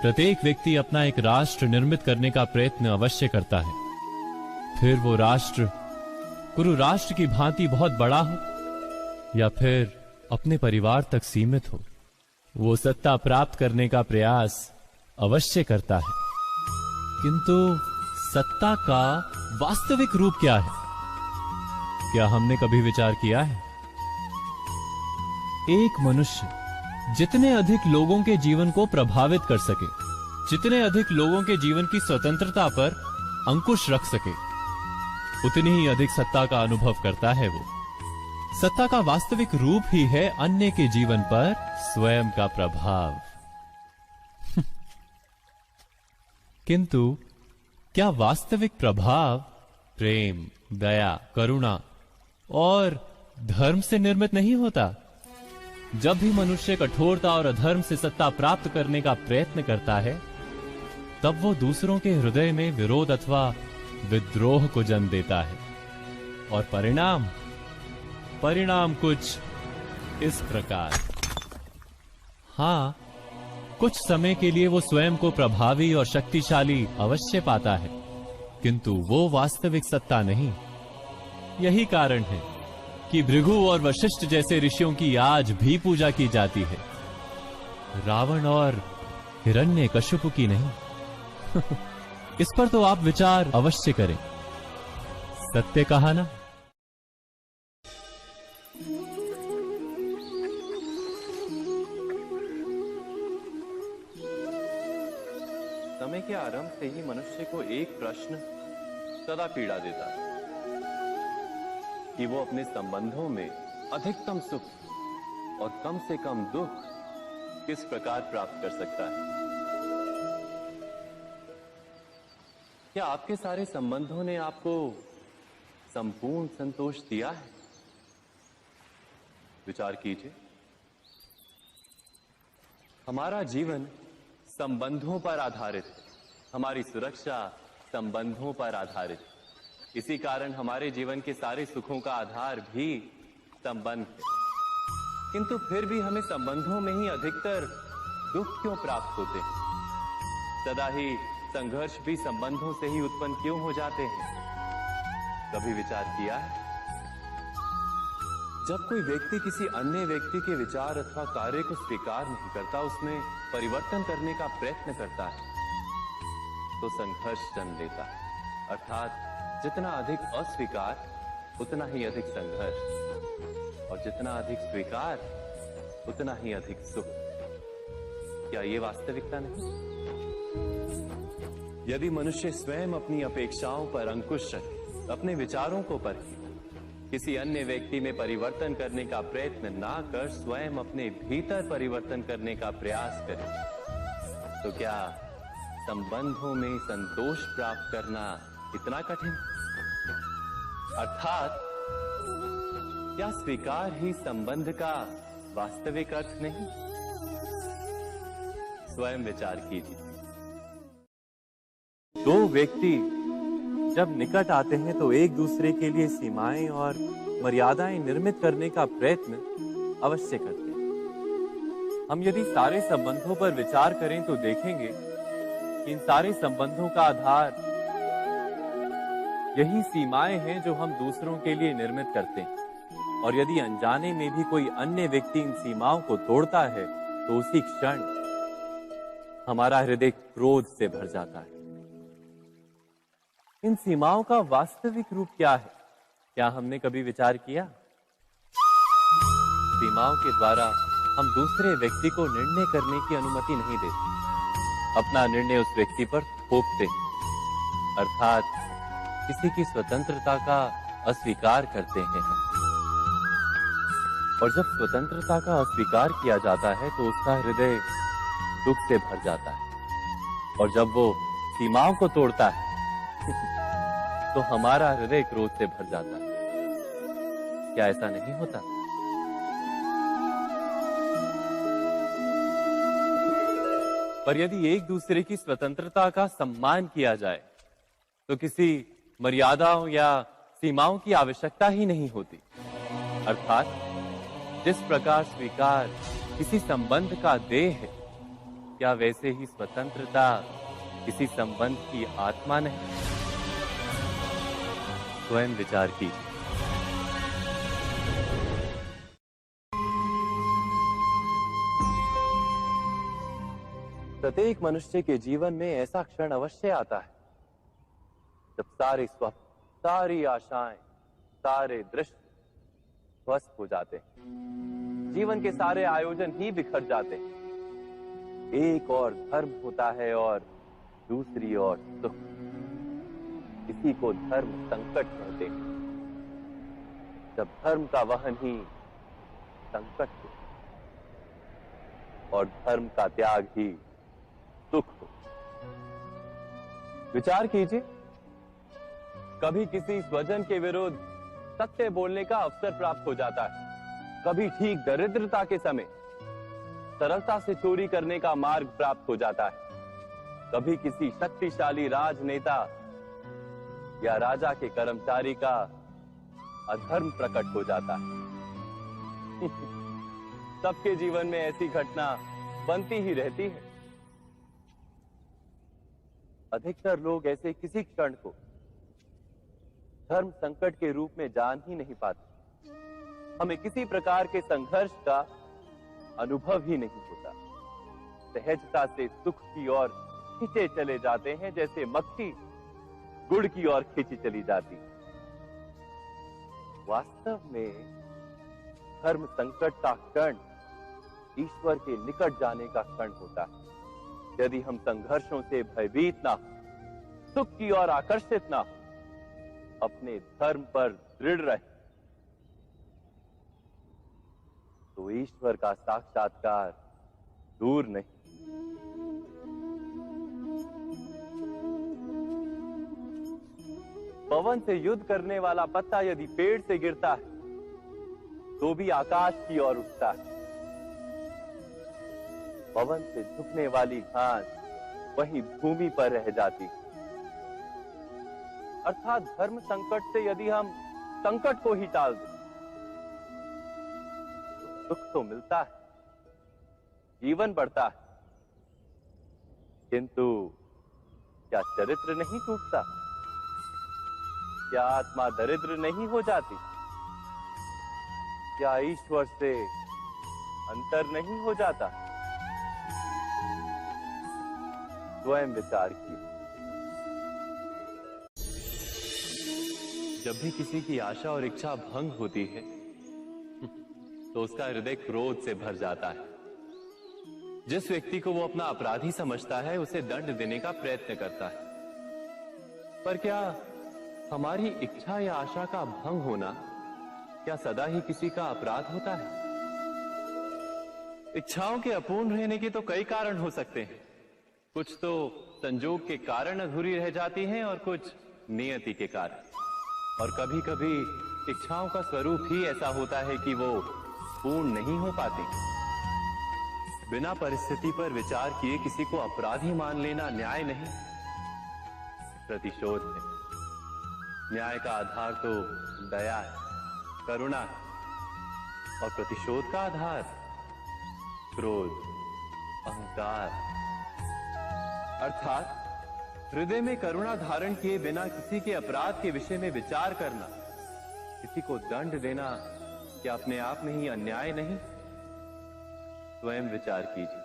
प्रत्येक व्यक्ति अपना एक राष्ट्र निर्मित करने का प्रयत्न अवश्य करता है। फिर वो राष्ट्र कुरु राष्ट्र की भांति बहुत बड़ा हो या फिर अपने परिवार तक सीमित हो, वो सत्ता प्राप्त करने का प्रयास अवश्य करता है। किंतु सत्ता का वास्तविक रूप क्या है? क्या हमने कभी विचार किया है? एक मनुष्य जितने अधिक लोगों के जीवन को प्रभावित कर सके, जितने अधिक लोगों के जीवन की स्वतंत्रता पर अंकुश रख सके, उतनी ही अधिक सत्ता का अनुभव करता है वो। सत्ता का वास्तविक रूप ही है अन्य के जीवन पर स्वयं का प्रभाव। किंतु क्या वास्तविक प्रभाव प्रेम, दया, करुणा और धर्म से निर्मित नहीं होता? जब भी मनुष्य कठोरता और अधर्म से सत्ता प्राप्त करने का प्रयत्न करता है, तब वो दूसरों के हृदय में विरोध अथवा विद्रोह को जन्म देता है। और परिणाम कुछ इस प्रकार। हां, कुछ समय के लिए वो स्वयं को प्रभावी और शक्तिशाली अवश्य पाता है, किंतु वो वास्तविक सत्ता नहीं। यही कारण है कि भृगु और वशिष्ठ जैसे ऋषियों की आज भी पूजा की जाती है, रावण और हिरण्यकशिपु की नहीं। इस पर तो आप विचार अवश्य करें। सत्य कहा ना? समय के आरंभ से ही मनुष्य को एक प्रश्न सदा पीड़ा देता है कि वो अपने संबंधों में अधिकतम सुख और कम से कम दुख किस प्रकार प्राप्त कर सकता है। क्या आपके सारे संबंधों ने आपको संपूर्ण संतोष दिया है? विचार कीजिए। हमारा जीवन संबंधों पर आधारित है, हमारी सुरक्षा संबंधों पर आधारित है। इसी कारण हमारे जीवन के सारे सुखों का आधार भी संबंध है। किंतु फिर भी हमें संबंधों में ही अधिकतर दुख क्यों प्राप्त होते हैं? सदा ही संघर्ष भी संबंधों से ही उत्पन्न क्यों हो जाते हैं? कभी विचार किया है? जब कोई व्यक्ति किसी अन्य व्यक्ति के विचार अथवा कार्य को स्वीकार नहीं करता, उसमें परिवर्तन करने का प्रयत्न करता है, तो संघर्ष जन्म लेता है। अर्थात जितना अधिक अस्वीकार उतना ही अधिक संघर्ष, और जितना अधिक स्वीकार उतना ही अधिक सुख। क्या ये वास्तविकता नहीं? यदि मनुष्य स्वयं अपनी अपेक्षाओं पर अंकुश रखे, अपने विचारों को परखे, किसी अन्य व्यक्ति में परिवर्तन करने का प्रयत्न ना कर स्वयं अपने भीतर परिवर्तन करने का प्रयास करे, तो क्या संबंधों में संतोष प्राप्त करना इतना कठिन? अर्थात क्या स्वीकार ही संबंध का वास्तविक अर्थ नहीं? स्वयं विचार कीजिए। दो व्यक्ति जब निकट आते हैं तो एक दूसरे के लिए सीमाएं और मर्यादाएं निर्मित करने का प्रयत्न अवश्य करते हैं। हम यदि सारे संबंधों पर विचार करें तो देखेंगे कि इन सारे संबंधों का आधार यही सीमाएं हैं जो हम दूसरों के लिए निर्मित करते हैं। और यदि अनजाने में भी कोई अन्य व्यक्ति इन सीमाओं को तोड़ता है तो उसी क्षण हमारा हृदय क्रोध से भर जाता है। इन सीमाओं का वास्तविक रूप क्या है? क्या हमने कभी विचार किया? सीमाओं के द्वारा हम दूसरे व्यक्ति को निर्णय करने की अनुमति नहीं देते, अपना निर्णय उस व्यक्ति पर थोपते, अर्थात किसी की स्वतंत्रता का अस्वीकार करते हैं हम। और जब स्वतंत्रता का अस्वीकार किया जाता है तो उसका हृदय दुख से भर जाता है, और जब वो सीमाओं को तोड़ता है तो हमारा हृदय क्रोध से भर जाता है। क्या ऐसा नहीं होता? पर यदि एक दूसरे की स्वतंत्रता का सम्मान किया जाए तो किसी मर्यादाओं या सीमाओं की आवश्यकता ही नहीं होती। अर्थात जिस प्रकार स्वीकार किसी संबंध का देह है, क्या वैसे ही स्वतंत्रता किसी संबंध की आत्मा नहीं? स्वयं विचार कीजिए। प्रत्येक मनुष्य के जीवन में ऐसा क्षण अवश्य आता है जब सारे स्वप्न, सारी आशाएं, सारे दृश्य ध्वस्त हो जाते हैं। जीवन के सारे आयोजन ही बिखर जाते हैं। एक और धर्म होता है और दूसरी ओर सुख। इसी को धर्म संकट कहते हैं। जब धर्म का वहन ही संकट हो और धर्म का त्याग ही सुख हो। विचार कीजिए, कभी किसी स्वजन के विरुद्ध सत्य बोलने का अवसर प्राप्त हो जाता है, कभी ठीक दरिद्रता के समय सरलता से चोरी करने का मार्ग प्राप्त हो जाता है, कभी किसी शक्तिशाली राजनेता या राजा के कर्मचारी का अधर्म प्रकट हो जाता है। सबके जीवन में ऐसी घटना बनती ही रहती है। अधिकतर लोग ऐसे किसी क्षण को धर्म संकट के रूप में जान ही नहीं पाते। हमें किसी प्रकार के संघर्ष का अनुभव ही नहीं होता। सहजता से सुख की ओर खींचे चले जाते हैं, जैसे मक्खी गुड़ की ओर खींची चली जाती। वास्तव में धर्म संकट का क्षण ईश्वर के निकट जाने का क्षण होता है। यदि हम संघर्षों से भयभीत ना हो, सुख की ओर आकर्षित ना हो, अपने धर्म पर दृढ़ रहे, तो ईश्वर का साक्षात्कार दूर नहीं। पवन से युद्ध करने वाला पत्ता यदि पेड़ से गिरता है तो भी आकाश की ओर उठता है। पवन से झुकने वाली घास वहीं भूमि पर रह जाती। अर्थात धर्म संकट से यदि हम संकट को ही टाल दें तो सुख तो मिलता है, जीवन बढ़ता है, किंतु क्या चरित्र नहीं टूटता? क्या आत्मा दरिद्र नहीं हो जाती? क्या ईश्वर से अंतर नहीं हो जाता? स्वयं विचार कीजिए। जब भी किसी की आशा और इच्छा भंग होती है तो उसका हृदय क्रोध से भर जाता है। जिस व्यक्ति को वो अपना अपराधी समझता है उसे दंड देने का प्रयत्न करता है। पर क्या हमारी इच्छा या आशा का भंग होना क्या सदा ही किसी का अपराध होता है? इच्छाओं के अपूर्ण रहने के तो कई कारण हो सकते हैं। कुछ तो संजोग के कारण अधूरी रह जाती हैं और कुछ नियति के कारण। और कभी कभी इच्छाओं का स्वरूप ही ऐसा होता है कि वो पूर्ण नहीं हो पाती। बिना परिस्थिति पर विचार किए किसी को अपराधी मान लेना न्याय नहीं, प्रतिशोध है। न्याय का आधार तो दया है, करुणा है, और प्रतिशोध का आधार क्रोध, अहंकार। अर्थात हृदय में करुणा धारण किए बिना किसी के अपराध के विषय में विचार करना, किसी को दंड देना क्या अपने आप में ही अन्याय नहीं? स्वयं विचार कीजिए।